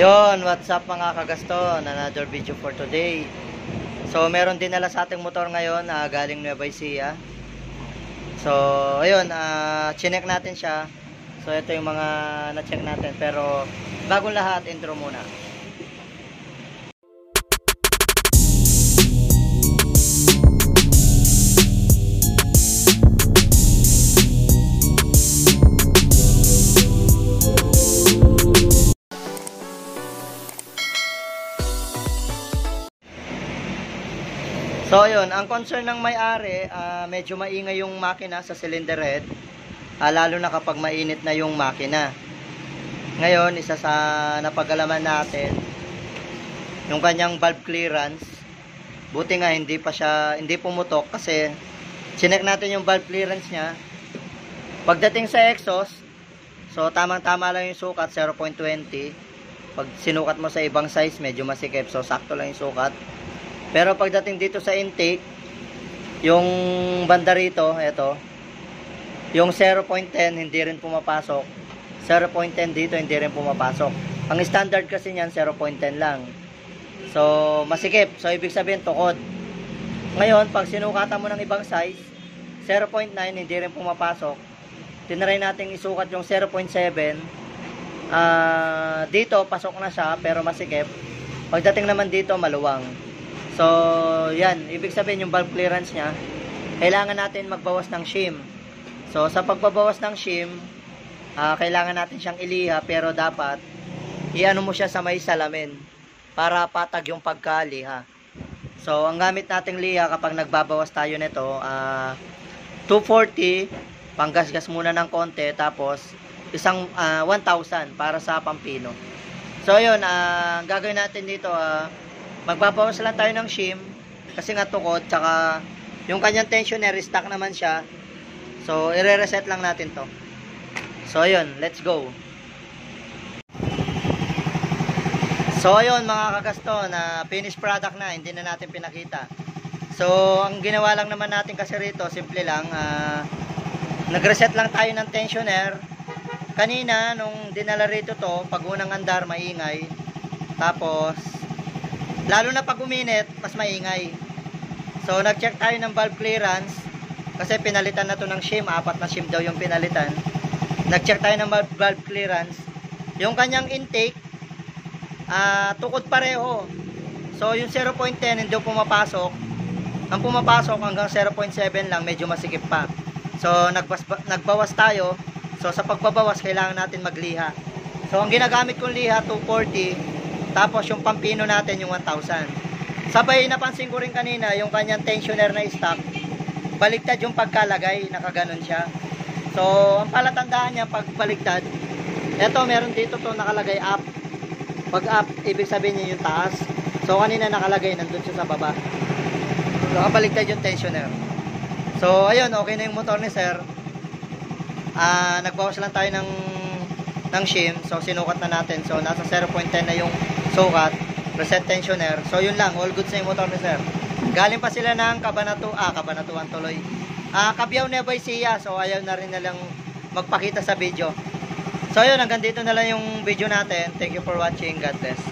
Yon, what's up mga kagaston? Another video for today. So, meron din nala sa ating motor ngayon galing Nueva Ecija. So, ayun, chinek natin siya. So, ito yung mga na-check natin. Pero, bagong lahat, intro muna. So ayun, ang concern ng may-ari, medyo maingay yung makina sa cylinder head, lalo na kapag mainit na yung makina. Ngayon, isa sa napagalaman natin, yung kanyang valve clearance. Buti nga hindi pumutok kasi chinek natin yung valve clearance niya. Pagdating sa exhaust, so tamang-tama lang yung sukat, 0.20. Pag sinukat mo sa ibang size, medyo masikip, so sakto lang yung sukat. Pero pagdating dito sa intake, yung banda rito, ito, yung 0.10 hindi rin pumapasok. 0.10 dito hindi rin pumapasok. Ang standard kasi niyan 0.10 lang. So, masikip. So, ibig sabihin tukod. Ngayon, pag sinukatan mo ng ibang size, 0.9 hindi rin pumapasok. Tinry natin isukat yung 0.7. Dito, pasok na siya, pero masikip. Pagdating naman dito, maluwang. So, yan. Ibig sabihin yung valve clearance niya, kailangan natin magbawas ng shim. So, sa pagbabawas ng shim, kailangan natin siyang iliha, pero dapat iano mo siya sa may salamin para patag yung pagkaliha. So, ang gamit nating liha kapag nagbabawas tayo nito, 240, panggasgas muna ng konti, tapos isang 1,000 para sa pampino. So, yun, ang gagawin natin dito, magbabawas lang tayo ng shim kasi nga tukod, tsaka yung kanyang tensioner stock naman siya, so i-reset lang natin to. So ayun, let's go. So ayun mga kagaston, finished product na, hindi na natin pinakita. So ang ginawa lang naman natin kasi rito, simple lang, nag-reset lang tayo ng tensioner. Kanina nung dinala rito to, pag unang andar maingay, tapos lalo na pag uminit, mas maingay. So, nag-check tayo ng valve clearance kasi pinalitan na to ng shim. 4 na shim daw yung pinalitan. Nag-check tayo ng valve clearance. Yung kanyang intake, tukod pareho. So, yung 0.10 hindi pumapasok. Ang pumapasok hanggang 0.7 lang, medyo masikip pa. So, nagbawas tayo. So, sa pagbabawas, kailangan natin magliha. So, ang ginagamit kong liha, 240. Tapos yung pampino natin yung 1,000. Sabay napansin ko rin kanina yung kanyang tensioner na stock, baliktad yung pagkalagay, nakaganon siya. So ang palatandaan niya pag baliktad, eto meron dito to nakalagay up. Pag up, ibig sabihin niya yung taas. So kanina nakalagay nandun siya sa baba. So baliktad yung tensioner. So ayun, okay na yung motor ni sir. Nagbawas lang tayo ng shim. So sinukat na natin. So nasa 0.10 na yung sukat, reset tensioner. So yun lang, all good sa yung motor ni sir. Galing pa sila ng Cabanatuan tuloy. Cabiao, Nueva Ecija. So ayaw na rin nalang magpakita sa video. So yun, hanggang dito na lang yung video natin. Thank you for watching. God bless.